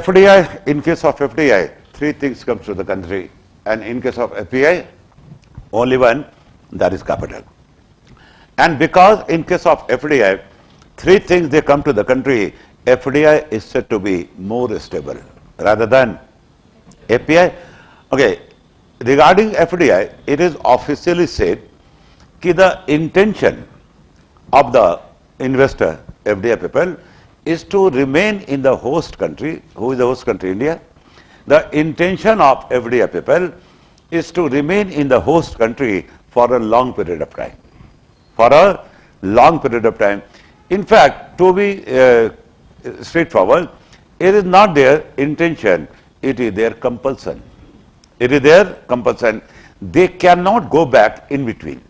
FDI, in case of FDI, three things comes to the country, and in case of FPI, only one, that is capital. And because in case of FDI, three things they come to the country, FDI is said to be more stable rather than FPI. Okay, regarding FDI, it is officially said that the intention of the investor, FDI people, is to remain in the host country. Who is the host country? India. The intention of FDI people is to remain in the host country for a long period of time. For a long period of time. In fact, to be straightforward, it is not their intention, it is their compulsion. It is their compulsion. They cannot go back in between.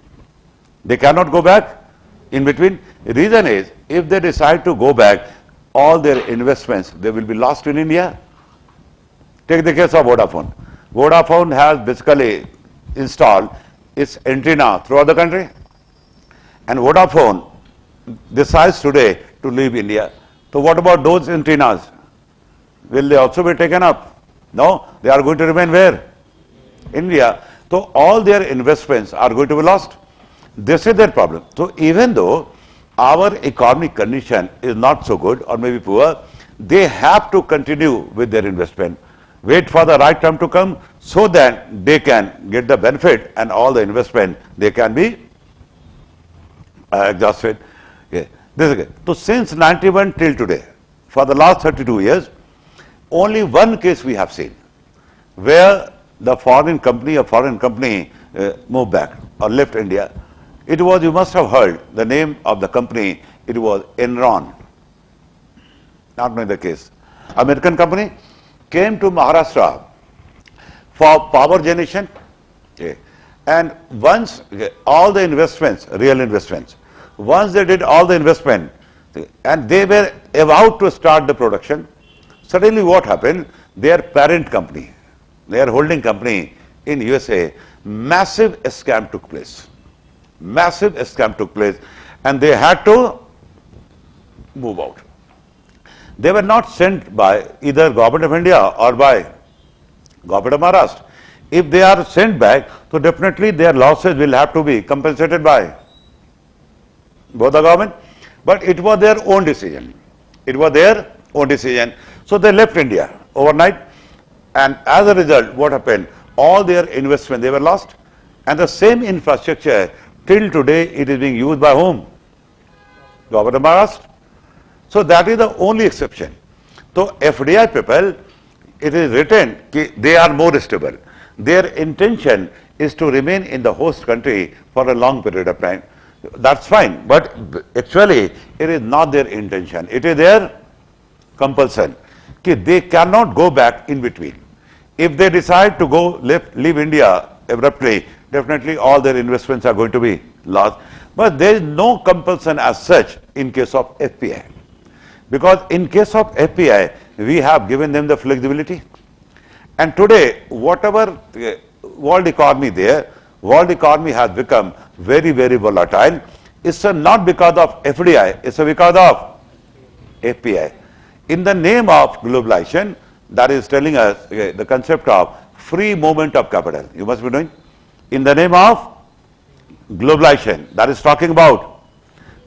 They cannot go back in between. The reason is, if they decide to go back, all their investments, they will be lost in India. Take the case of Vodafone. Vodafone has basically installed its antenna throughout the country, and Vodafone decides today to leave India. So what about those antennas? Will they also be taken up? No, they are going to remain where? India. So all their investments are going to be lost. This is their problem. So even though our economic condition is not so good or maybe poor, they have to continue with their investment. Wait for the right time to come so that they can get the benefit and all the investment they can be exhausted. Okay. This again. So since 91 till today, for the last 32 years, only one case we have seen where the foreign company moved back or left India. It was, you must have heard the name of the company, it was Enron. Not knowing the case. American company came to Maharashtra for power generation. Okay. And once all the investments, real investments, once they did all the investment and they were about to start the production, suddenly what happened? Their parent company, their holding company in USA, massive scam took place. Massive scam took place and they had to move out. They were not sent by either government of India or by government of Maharashtra. If they are sent back, so definitely their losses will have to be compensated by both the government. But it was their own decision. It was their own decision. So they left India overnight, and as a result, what happened? All their investment, they were lost, and the same infrastructure till today it is being used by whom? Government of Maharashtra. So that is the only exception. So FDI people, it is written they are more stable. Their intention is to remain in the host country for a long period of time. That's fine, but actually it is not their intention. It is their compulsion. They cannot go back in between. If they decide to go leave India abruptly, definitely all their investments are going to be lost. But there is no compulsion as such in case of FPI. Because in case of FPI, we have given them the flexibility. And today, whatever world economy there, world economy has become very, very volatile. It's not because of FDI, it's because of FPI. In the name of globalization, that is telling us the concept of free movement of capital. You must be knowing. In the name of globalization, that is talking about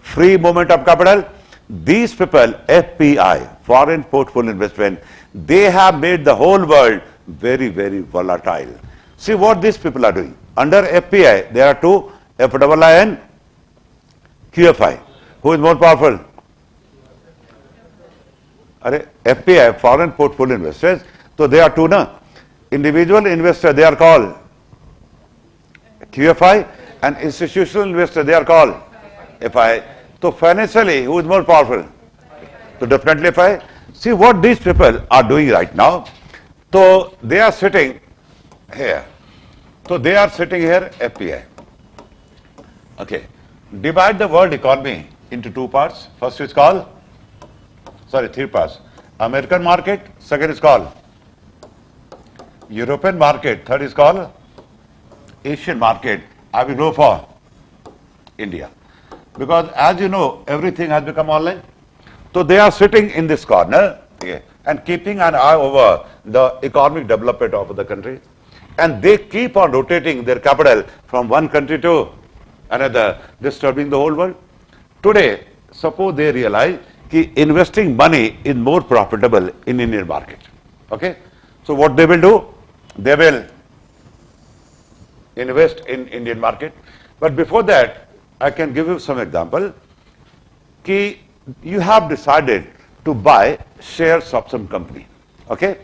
free movement of capital. These people, FPI, foreign portfolio investment, they have made the whole world very, very volatile. See what these people are doing. Under FPI, there are two, FII and QFI. Who is more powerful? FPI, foreign portfolio investors. So they are two, na? Individual investor, they are called QFI, and institutional investor, they are called FI. So financially, who is more powerful? So definitely FI. See what these people are doing right now. So they are sitting here. So they are sitting here, FPI. Okay. Divide the world economy into two parts. First is called, three parts. American market, second is called European market, third is called Asian market. I will go for India. Because as you know, everything has become online. So they are sitting in this corner. Okay. and keeping an eye over the economic development of the country. And they keep on rotating their capital from one country to another, disturbing the whole world. Today, suppose they realize that investing money is more profitable in Indian market. Okay? So what they will do? They will invest in Indian market. But before that, I can give you some example. Ki you have decided to buy shares of some company. Okay?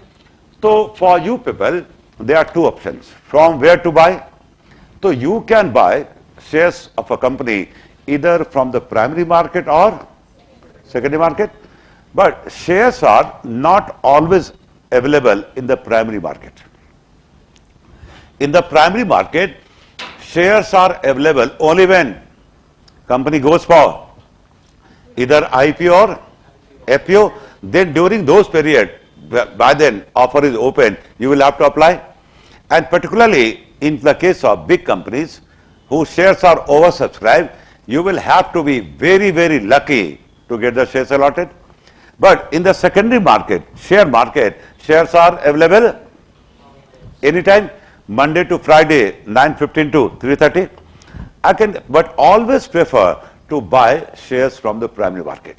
So for you people, there are two options. From where to buy? So you can buy shares of a company either from the primary market or secondary market. But shares are not always available in the primary market. In the primary market, shares are available only when company goes for either IPO or FPO. Then during those periods, by then offer is open, you will have to apply. And particularly in the case of big companies whose shares are oversubscribed, you will have to be very, very lucky to get the shares allotted. But in the secondary market, shares are available anytime, Monday to Friday, 9:15 to 3:30. But always prefer to buy shares from the primary market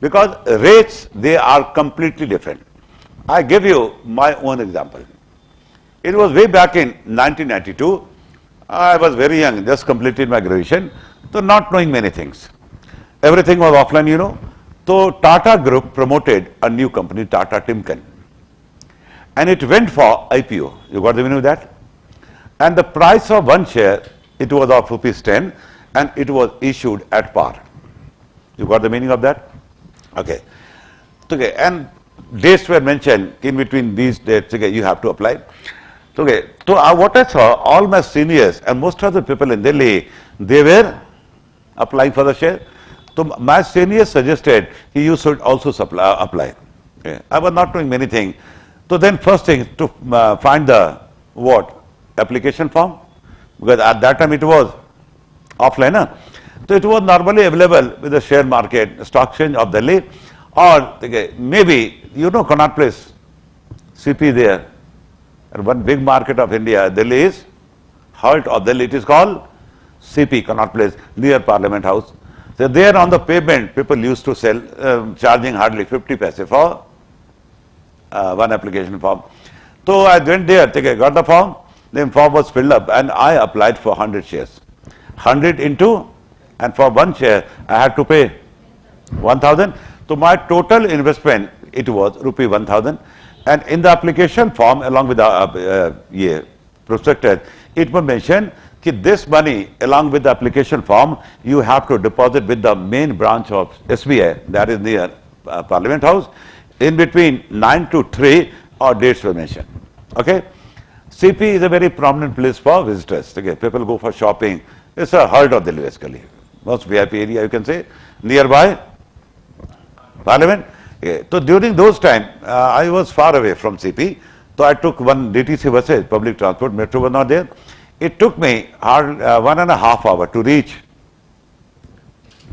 because rates, they are completely different. I give you my own example. It was way back in 1992. I was very young, just completed my graduation, so not knowing many things. Everything was offline, you know. So Tata Group promoted a new company, Tata Timken, and it went for IPO. You got the meaning of that? And the price of one share, it was of ₹10, and it was issued at par. You got the meaning of that? Okay. Okay. And dates were mentioned in between these dates. Okay, you have to apply. Okay. So what I saw, all my seniors and most of the people in Delhi, they were applying for the share. So my seniors suggested you should also apply. Okay. I was not doing many things. So then first thing to find the application form, because at that time it was offline. Huh? So it was normally available with the share market, stock exchange of Delhi, or maybe you know Connaught Place, CP there, and one big market of India, Delhi is heart of Delhi. It is called CP, Connaught Place, near Parliament House. So there on the pavement, people used to sell, charging hardly 50 paise for one application form. So I went there, got the form, the form was filled up, and I applied for 100 shares. 100 into, and for one share, I had to pay 1,000. So my total investment, it was rupee 1,000. And in the application form, along with the prospectus, it was mentioned that this money, along with the application form, you have to deposit with the main branch of SBI, that is near Parliament House, in between 9 to 3, or dates were mentioned. Okay? CP is a very prominent place for visitors. Okay? People go for shopping. It's a heart of Delhi, basically. Most VIP area, you can say, nearby Parliament. Okay. So during those times, I was far away from CP. So I took one DTC buses, public transport, metro was not there. It took me 1.5 hours to reach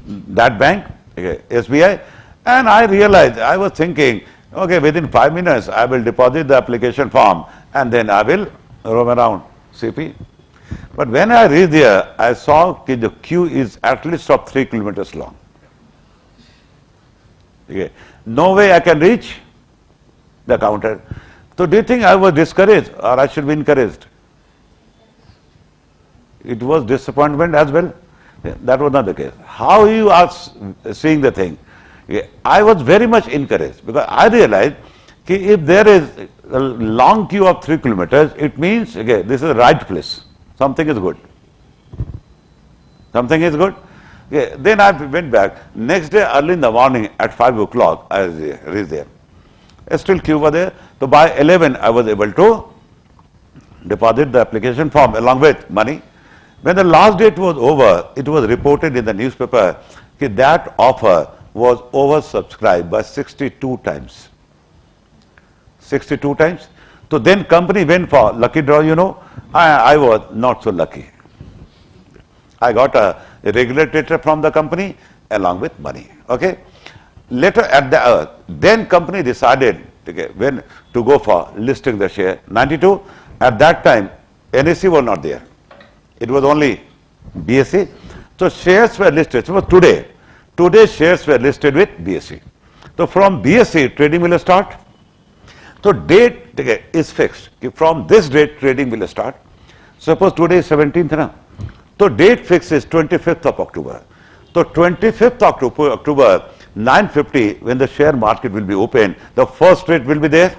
that bank, SBI, and I realized, I was thinking, okay, within 5 minutes, I will deposit the application form and then I will roam around CP. But when I reached there, I saw that the queue is at least of 3 kilometers long. Okay. No way I can reach the counter. So do you think I was discouraged or I should be encouraged? It was disappointment as well. That was not the case. How you are seeing the thing? I was very much encouraged because I realized that if there is a long queue of 3 kilometers, it means, okay, this is the right place. Something is good. Something is good. Okay. Then I went back. Next day, early in the morning at 5 o'clock, I reached there. Still queue was there. So by 11, I was able to deposit the application form along with money. When the last date was over, it was reported in the newspaper that that offer was oversubscribed by 62 times. 62 times. So then company went for lucky draw, you know. I was not so lucky. I got a regulator from the company along with money. Okay. Later at the then company decided okay, when to go for listing the share. 92, at that time, NSE was not there. It was only BSE. So shares were listed. So today shares were listed with BSE. So from BSE, trading will start. So date okay, is fixed. From this date, trading will start. Suppose today is 17th now. So date fixed is 25th of October. So 25th October 9:50, when the share market will be open, the first trade will be there.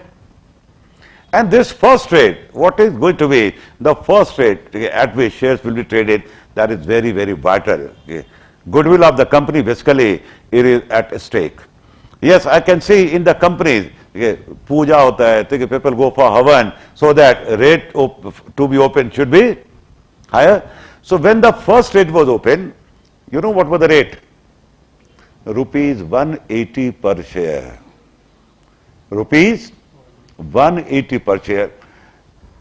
And this first trade, what is going to be the first trade at which shares will be traded, that is very, very vital. Okay. Goodwill of the company, basically, it is at stake. Yes, I can see in the companies, okay, puja hota hai, people go for havan, so that rate to be open should be higher. So when the first rate was open, you know what was the rate? Rupees 180 per share. Rupees 180 per share.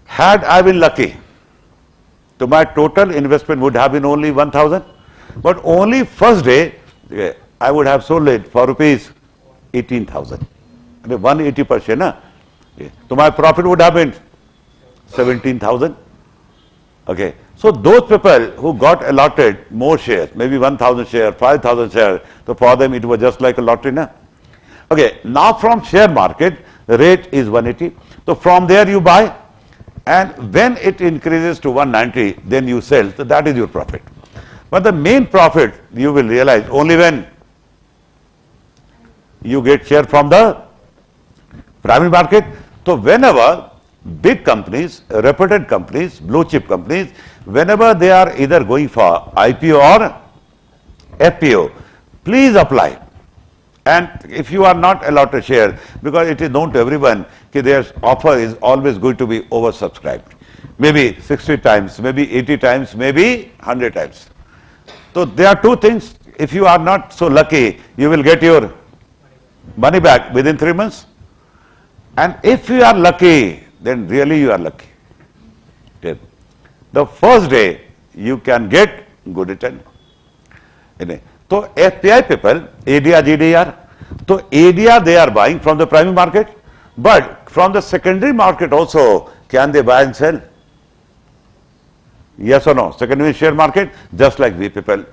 Had I been lucky, so my total investment would have been only 1,000. But only first day, I would have sold it for rupees 18,000. 180 per share, na? So my profit would have been 17,000. Okay. So those people who got allotted more shares, maybe 1,000 shares, 5,000 shares, so for them it was just like a lottery, na? Okay. Now from share market, the rate is 180. So from there you buy, and when it increases to 190, then you sell. So that is your profit. But the main profit you will realize only when you get share from the primary market. So whenever big companies, reputed companies, blue chip companies, whenever they are either going for IPO or FPO, please apply. And if you are not allowed to share, because it is known to everyone that their offer is always going to be oversubscribed. Maybe 60 times, maybe 80 times, maybe 100 times. So there are two things. If you are not so lucky, you will get your money back within 3 months. And if you are lucky, then really you are lucky. Okay. The first day you can get good return. So FDI people, ADR, GDR, so ADR they are buying from the primary market, but from the secondary market also, can they buy and sell? Yes or no? Secondary share market, just like we people.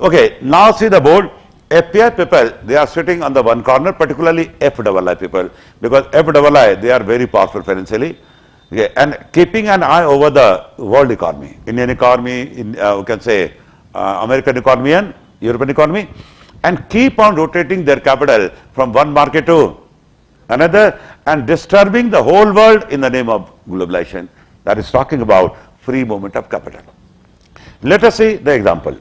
Okay, now see the board. FPI people, they are sitting on the one corner, particularly FII people, because FII, they are very powerful financially. Okay, and keeping an eye over the world economy, Indian economy, we can say American economy and European economy, and keep on rotating their capital from one market to another and disturbing the whole world in the name of globalization. That is talking about free movement of capital. Let us see the example.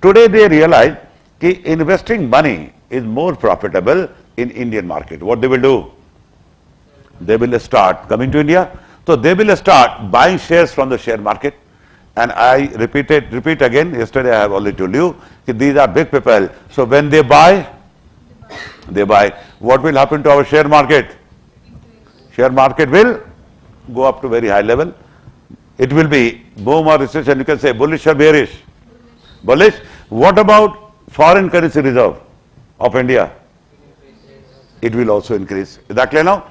Today they realize that investing money is more profitable in Indian market. What they will do? They will start coming to India. So they will start buying shares from the share market. And I repeat again, yesterday I have already told you, that these are big people. So when they buy, what will happen to our share market? Share market will go up to very high level. It will be boom or recession, you can say bullish or bearish. Bullish. What about foreign currency reserve of India? It will also increase. Is that clear now?